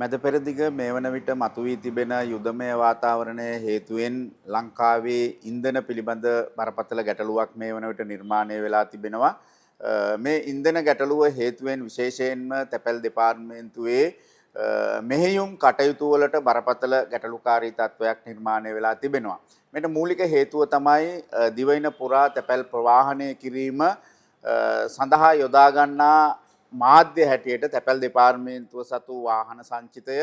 මැද පෙරදිග මේ වන විට මතුවී තිබෙන යුදමය වාතාවරණය හේතුවෙන් ලංකාවේ ඉන්ධන පිළිබඳ බරපතල ගැටලුවක් මේ වන විට නිර්මාණය වෙලා තිබෙනවා. මේ ඉන්ධන ගැටලුව හේතුවෙන් විශේෂයෙන්ම තැපැල් දෙපාර්තමේන්තුවේ මෙහෙයුම් කටයුතු වලට බරපතල ගැටලුකාරී තත්වයක් නිර්මාණය වෙලා තිබෙනවා. මේට මූලික හේතුව තමයි දිවයින පුරා තැපැල් ප්‍රවාහනය කිරීම සඳහා යොදා ගන්නා මාධ්‍ය හැටියට තැපැල් දෙපාර්තමේන්තුව සතු වාහන සංචිතය,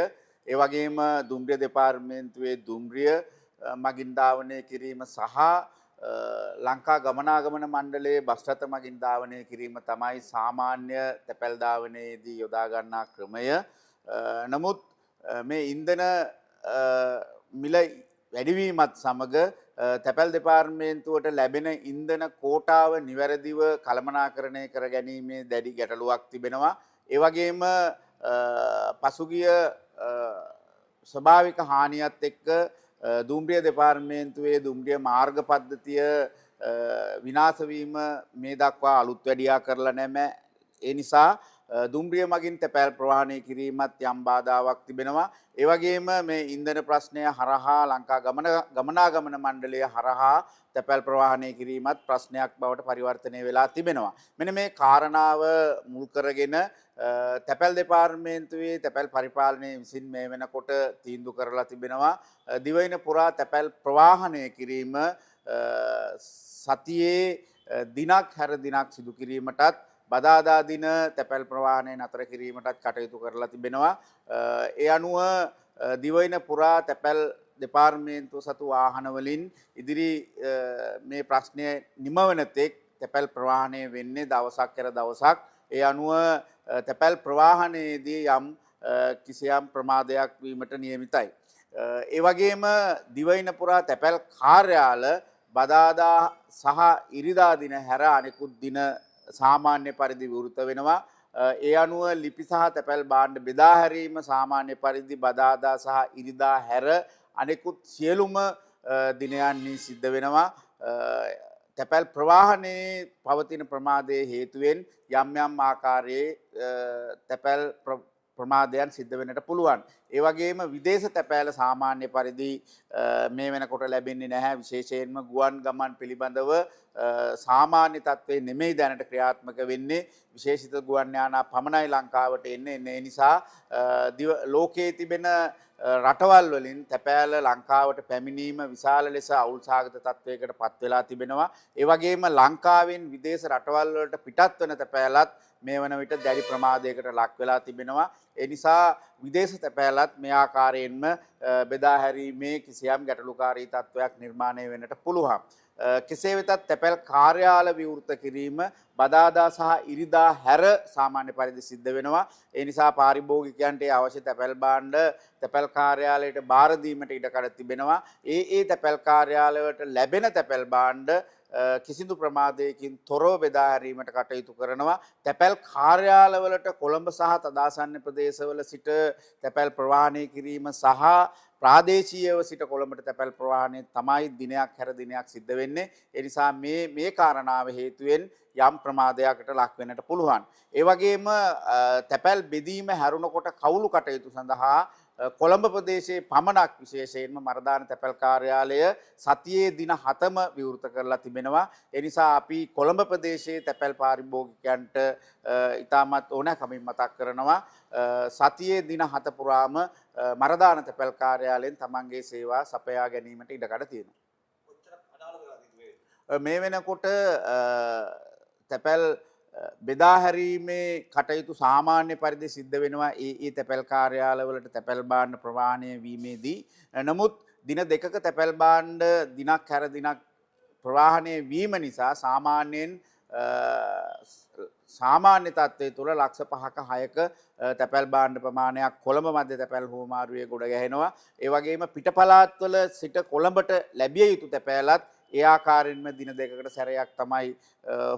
ඒ වගේම දුම්රිය දෙපාර්තමේන්තුවේ දුම්රිය මගින් ධාවනය කිරීම සහ ලංකා ගමනාගමන මණ්ඩලයේ බස් රථ මගින් ධාවනය කිරීම තමයි සාමාන්‍ය තැපැල් ධාවනයේදී යොදා ගන්නා ක්‍රමය. නමුත් මේ ඉන්ධන මිල වැඩිවීමත් සමග තැපැල් දෙපාර්තමේන්තුවට ලැබෙන ඉන්ධන කෝටාව නිවැරදිව කළමනාකරණය කර ගැනීමේ දැඩි ගැටලුවක් තිබෙනවා. ඒ වගේම පසුගිය ස්වභාවික හානියත් එක්ක දුම්රිය දෙපාර්තමේන්තුවේ දුම්රිය මාර්ග පද්ධතිය විනාශ වීම මේ දක්වා අලුත් වැඩියා කරලා නැහැ. ඒ නිසා දුම්රිය මගින් තැපැල් ප්‍රවාහනය කිරීමත් යම් බාධාවක් තිබෙනවා. ඒ වගේම මේ ඉන්ධන ප්‍රශ්නය හරහා ලංකා ගමනාගමන මණ්ඩලය හරහා තැපැල් ප්‍රවාහනය කිරීමත් ප්‍රශ්නයක් බවට පරිවර්තනය වෙලා තිබෙනවා. මෙන්න මේ කාරණාව මුල් කරගෙන තැපැල් දෙපාර්තමේන්තුවේ තැපැල් පරිපාලනය විසින් මේ වෙනකොට තීන්දුව කරලා තිබෙනවා දිවයින පුරා තැපැල් ප්‍රවාහනය කිරීම සතියේ දිනක් හැර දිනක් සිදු කිරීමටත් බදාදා දින තැපැල් ප්‍රවාහනය නතර කිරීමටත් කටයුතු කරලා තිබෙනවා. ඒ අනුව දිවයින පුරා තැපැල් දෙපාර්තමේන්තුව සතු වාහන වලින් ඉදිරි මේ ප්‍රශ්නය නිමවන තෙක් තැපැල් ප්‍රවාහනය වෙන්නේ දවසක් කර දවසක්. ඒ අනුව තැපැල් ප්‍රවාහනයේදී යම් කිසියම් ප්‍රමාදයක් වීමට නියමිතයි. ඒ වගේම දිවයින පුරා තැපැල් කාර්යාල බදාදා සහ ඉරිදා දින හැර අනෙකුත් දින සාමාන්‍ය පරිදි විවෘත වෙනවා. ඒ අනුව ලිපි සහ තැපැල් භාණ්ඩ බෙදා හැරීම සාමාන්‍ය පරිදි බදාදා සහ ඉරිදා හැර අනෙකුත් සියලුම දිනයන්හි සිද්ධ වෙනවා. තැපැල් ප්‍රවාහනයේ පවතින ප්‍රමාදයේ හේතුවෙන් යම් යම් ආකාරයේ තැපැල් ප්‍රමාදයන් සිද්ධ වෙන්නට පුළුවන්. ඒ වගේම විදේශ තැපෑල සාමාන්‍ය පරිදි මේ වෙනකොට ලැබෙන්නේ නැහැ. විශේෂයෙන්ම ගුවන් ගමන් පිළිබඳව සාමාන්‍ය තත්ත්වයේ නෙමෙයි දැනට ක්‍රියාත්මක වෙන්නේ. විශේෂිත ගුවන් යානා පමණයි ලංකාවට එන්නේ. ඒ නිසා ලෝකයේ තිබෙන රටවල් වලින් තැපෑල ලංකාවට පැමිණීම විශාල ලෙස අවුල් සහගත තත්වයකට පත් වෙලා තිබෙනවා. ඒ වගේම ලංකාවෙන් විදේශ රටවල් වලට පිටත් වෙන තැපෑලත් මේ වන විට දැඩි ප්‍රමාදයකට ලක් වෙලා තිබෙනවා. ඒ නිසා විදේශ තැපෑලත් මේ ආකාරයෙන්ම බෙදා හැරීමේ කිසියම් ගැටලුකාරී තත්වයක් නිර්මාණය වෙන්නට පුළුවන්. කෙසේ වෙතත් තැපැල් කාර්යාල විවෘත කිරීම බදාදා සහ ඉරිදා හැර සාමාන්‍ය පරිදි සිද්ධ වෙනවා. ඒ නිසා පාරිභෝගිකයන්ට අවශ්‍ය තැපැල් භාණ්ඩ තැපැල් කාර්යාලයට බාර දීමට ඉඩකඩ තිබෙනවා. ඒ තැපැල් කාර්යාලයට ලැබෙන තැපැල් භාණ්ඩ කිසිදු ප්‍රමාදයකින් තොරව බෙදා හැරීමට කටයුතු කරනවා. තැපැල් කාර්යාලවලට කොළඹ සහ තදාසන්න ප්‍රදේශවල සිට තැපැල් ප්‍රවාහනය කිරීම සහ ප්‍රාදේශීයව සිට කොළඹට තැපැල් ප්‍රවාහනය තමයි දිනයක් හැර දිනයක් සිද්ධ වෙන්නේ. ඒ නිසා මේ කාරණාව හේතුවෙන් යම් ප්‍රමාදයකට ලක් වෙන්නට පුළුවන්. ඒ වගේම තැපැල් බෙදීම හැරුණකොට කවුළු කටයුතු සඳහා කොළඹ ප්‍රදේශයේ පමණක් විශේෂයෙන්ම මරදාන තැපැල් කාර්යාලය සතියේ දින 7ම විවෘත කරලා තිබෙනවා. ඒ නිසා අපි කොළඹ ප්‍රදේශයේ තැපැල් පාරිභෝගිකයන්ට ඉතාමත් ඕනෑකමින් මතක් කරනවා සතියේ දින 7 පුරාම මරදාන තැපැල් කාර්යාලයෙන් තමන්ගේ සේවා සපයා ගැනීමට ඉඩකඩ තියෙනවා. මේ වෙනකොට තැපැල් බෙදා හැරීමේ කටයුතු සාමාන්‍ය පරිදි සිද්ධ වෙනවා ඒ තැපැල් කාර්යාලවලට තැපැල් භාණ්ඩ ප්‍රවාහනය වීමේදී. නමුත් දින දෙකක තැපැල් භාණ්ඩ දිනක් හැර දිනක් ප්‍රවාහනය වීම නිසා සාමාන්‍යයෙන් සාමාන්‍ය තත්ත්වයේ තුල ලක්ෂ 5ක 6ක තැපැල් භාණ්ඩ ප්‍රමාණයක් කොළඹ මැද තැපැල් හුවමාරුවේ ගොඩ ගැහෙනවා. ඒ වගේම පිටපළාත්වල සිට කොළඹට ලැබිය යුතු තැපැලත් ඒ ආකාරයෙන්ම දින දෙකකට සැරයක් තමයි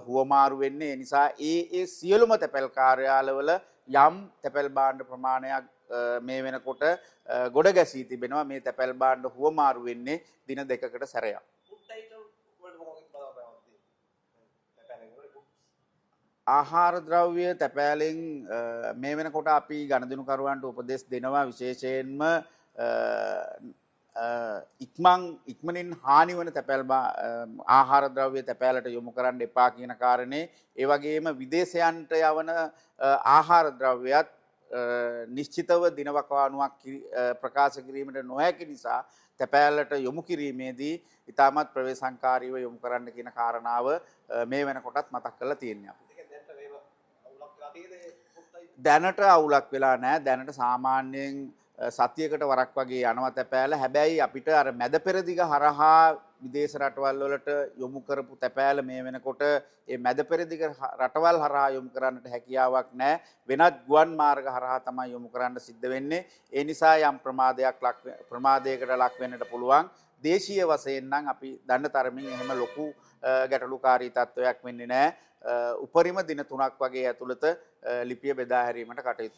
හුවමාරු වෙන්නේ. ඒ නිසා ඒ සියලුම තැපැල් කාර්යාලවල යම් තැපැල් භාණ්ඩ ප්‍රමාණයක් මේ වෙනකොට ගොඩ ගැසී තිබෙනවා. මේ තැපැල් භාණ්ඩ හුවමාරු වෙන්නේ දින දෙකකට සැරයක්. ආහාර ද්‍රව්‍ය තැපෑලෙන් මේ වෙනකොට අපි ගණදිනුකරුවන්ට උපදෙස් දෙනවා විශේෂයෙන්ම ඉක්මනින් හානි වන තැපැල් ආහාර ද්‍රව්‍ය තැපෑලට යොමු කරන්න එපා කියන කාරණේ ඒ වගේම විදේශයන්ට යවන ආහාර ද්‍රව්‍යත් නිශ්චිතව දිනවකවානුවක් ප්‍රකාශ කිරීමට නොහැකි නිසා තැපෑලට යොමු කිරීමේදී ඉතාමත් ප්‍රවේශංකාරීව යොමු කරන්න කියන කාරණාව මේ වෙනකොටත් මතක් කරලා තියෙනවා. දැනට අවුලක් වෙලා නැහැ. දැනට සාමාන්‍යයෙන් සතියකට වරක් වගේ යනවා තැපෑල. හැබැයි අපිට අර මැද පෙරදිග හරහා විදේශ රටවල් වලට යොමු කරපු තැපෑල මේ වෙනකොට ඒ මැද පෙරදිග රටවල් හරහා යොමු කරන්නට හැකියාවක් නැහැ. වෙනත් ගුවන් මාර්ග හරහා තමයි යොමු කරන්න සිද්ධ වෙන්නේ. ඒ නිසා යම් ප්‍රමාදයකට ලක් වෙන්නට පුළුවන්. දේශීය වශයෙන් නම් අපි දන්න තරමින් එහෙම ලොකු ගැටලුකාරී තත්වයක් වෙන්නේ නැහැ. උපරිම දින 3ක් වගේ ඇතුළත ලිපිය බෙදා හැරීමට කටයුතු